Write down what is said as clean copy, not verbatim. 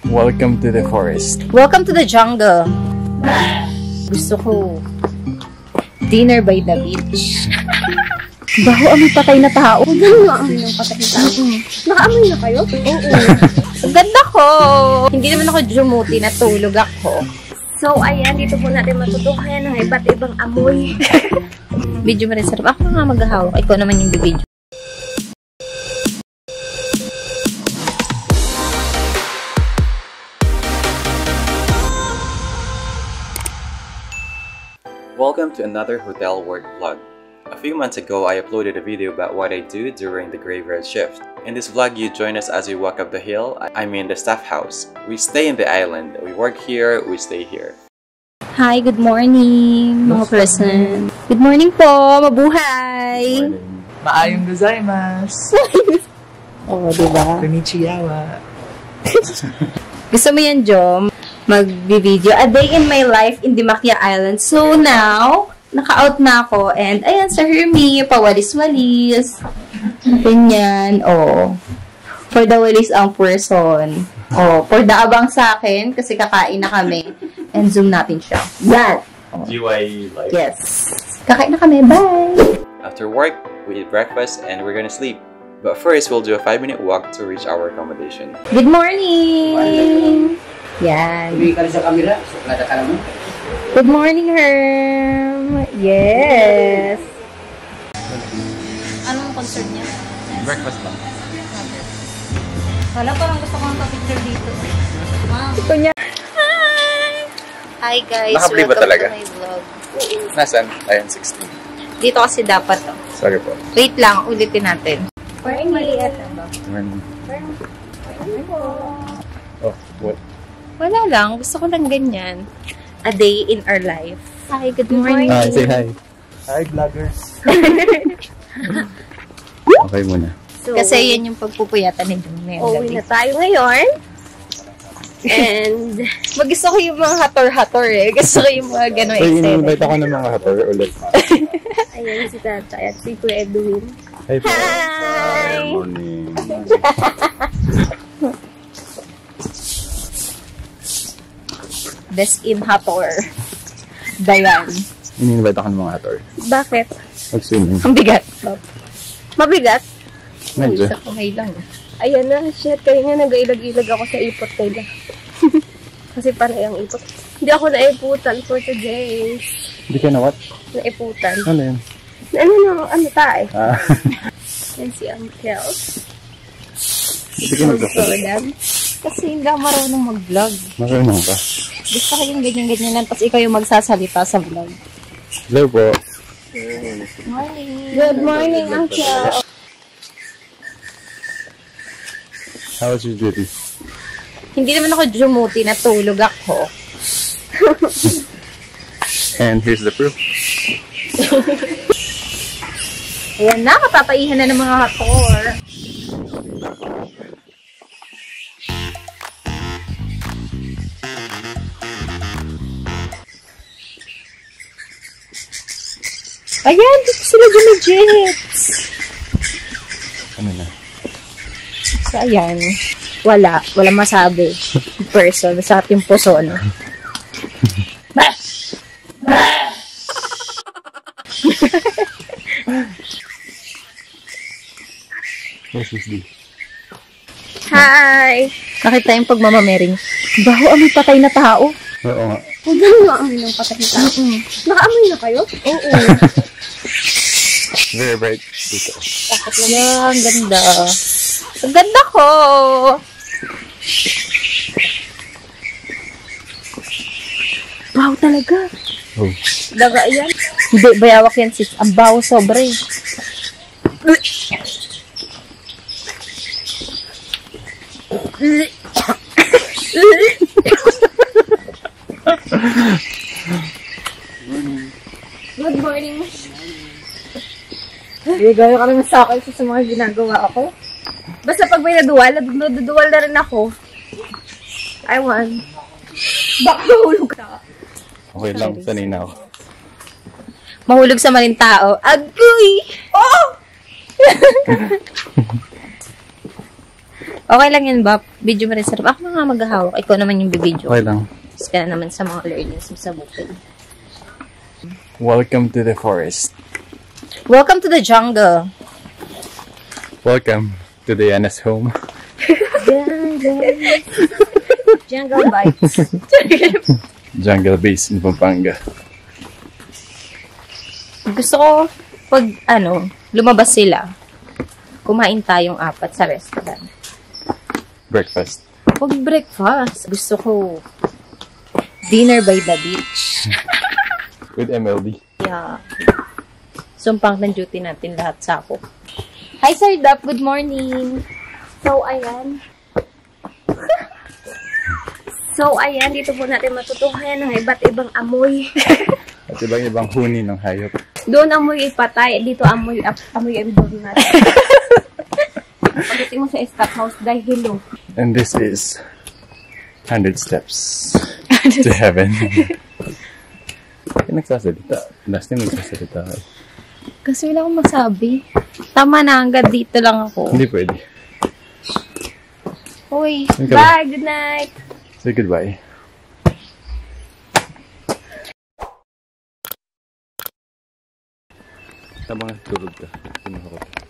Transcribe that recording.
Welcome to the forest. Welcome to the jungle. Gusto ko dinner by the beach. Baho amoy patay na tao. Ganun nga amoy ng patay na tao. Nakaamoy na kayo? Oo. Ang ganda ko. Hindi naman ako jumuti, natulog ako. So, ayan, dito po natin matutukayan ng iba't ibang amoy. Video mo rin sarap. Ako nga maghahawak. Ikaw naman yung bibidyo. Welcome to another hotel work vlog. A few months ago, I uploaded a video about what I do during the graveyard shift. In this vlog, you join us as we walk up the hill. I mean the staff house. We stay in the island. We work here, we stay here. Hi, good morning, mga person. Good morning po, mabuhay! Maayong gozaimasu! Oo, diba? Konnichiwa! Gusto mo yan, Jom? Mag-video. A day in my life in Dimakia Island. So now, naka-out na ako. And ayan, sa Hermie, pawalis-walis. Ganyan. Oh. For the walis ang person. Oh, for the abang sa akin, kasi kakain na kami. And zoom natin siya. Yan. Oh. GY life. Yes. Kakain na kami. Bye! After work, we eat breakfast and we're gonna sleep. But first, we'll do a 5-minute walk to reach our accommodation. Good morning! Yan. Hindi ka rin sa camera, suklada ka naman. Good morning, Herm. Yes. Anong concern niya? Breakfast lang. Wala, parang gusto kong pa-picture dito. Wow. Ito niya. Hi guys, Nakabli ba welcome talaga? to my vlog. Nasaan? Ayun, 16. Dito kasi dapat to. Sorry po. Wait lang, ulitin natin. Parang maliit na ba? Oh, what? Wala lang, gusto ko lang ganyan. A day in our life. Hi, good morning. Say hi. Hi, vloggers. Okay muna. So, Kasi yan yung pagpupuyatan ni Jumne. uuwi na tayo ngayon. And, Gusto ko yung mga hator-hator eh. Gusto ko yung mga gano'ng Ay, excited. in-invite ako ng mga hator ulit. ayan si Tata at si Kuya Edwin. Hi po. Hi! Good morning. Best in hator. Dayan. In-invite ako ng mga hator. Bakit? Mag-swimming. Ang bigat. Mabigat? Medyo. Sa kamay lang. Ayan na, shit. Kaya nga nag-ilag-ilag ako sa ipot nila. Kasi panay ang ipot. Hindi ako naiputan for today. Hindi ka na what? Naiputan. Ano yun? Ano tayo? Ah. Yan si Uncle. Hindi ka nagsasabi. Jordan. Kasi hindi ako marunong mag-vlog. Marunong ka. Gusto ko yung ganyan-ganyan lang, tapos ikaw yung magsasalita sa vlog. Hello po. Morning! Good morning, Uncle. How was your duty? Hindi naman ako jumuti, natulog ako. And here's the proof. Ayan na, kapapaihan na ng mga hator. Ayan, dito sila jumijits. Ano na? So, ayan. Wala masabi. Person, sa ating puso, no? Yes, yes, di. Hi! Nakita yung pagmamamering. Baho amoy patay na tao. Oo nga. Ganun nga amoy ng patay na tao. Nakaamoy na kayo? Oo. Very bright dito. Takot na lang. Ganda. Ang ganda ko. Baho talaga. Oh. Daga yan. Hindi, bayawak yan sis. Ang baho sobre. Good morning. Gaya ka naman sa akin sa mga ginagawa ako. Basta pag may naduwal na rin ako. I won. Baka mahulog ka. Okay lang, sanay na ako. Mahulog sa maling tao. Agoy! Oh! Okay lang yun, Bap. Video mo rin sarap. Ako na nga maghahawak. Ikaw naman yung bibidyo. Okay lang. Tapos ka na naman sa mga learnings mo sa bukid. Welcome to the forest. Welcome to the jungle. Welcome to the Yanas home. Jungle bites. Jungle base in Pampanga. Gusto ko, pag, lumabas sila, kumain tayong 4 sa restaurant. Breakfast. Pag breakfast, gusto ko, dinner by the beach. With MLB. Yeah. Sumpang ng duty natin lahat sa ako. Hi, Sir Dap. Good morning. So, ayan. Dito po natin matutuhayan ng iba't ibang amoy. At ibang huni ng hayop. Doon amoy ipatay, dito amoy indoor natin. Pagdating mo sa staff house, dahil hilo. And this is 100 steps to heaven. Nagsasalita. Last time nagsasalita. Kasi wala akong masabi. Tama na, hanggang dito lang ako. Hindi pwede. Uy, Bye, good night. Say goodbye. Habang natutulog ka, tinuro ko.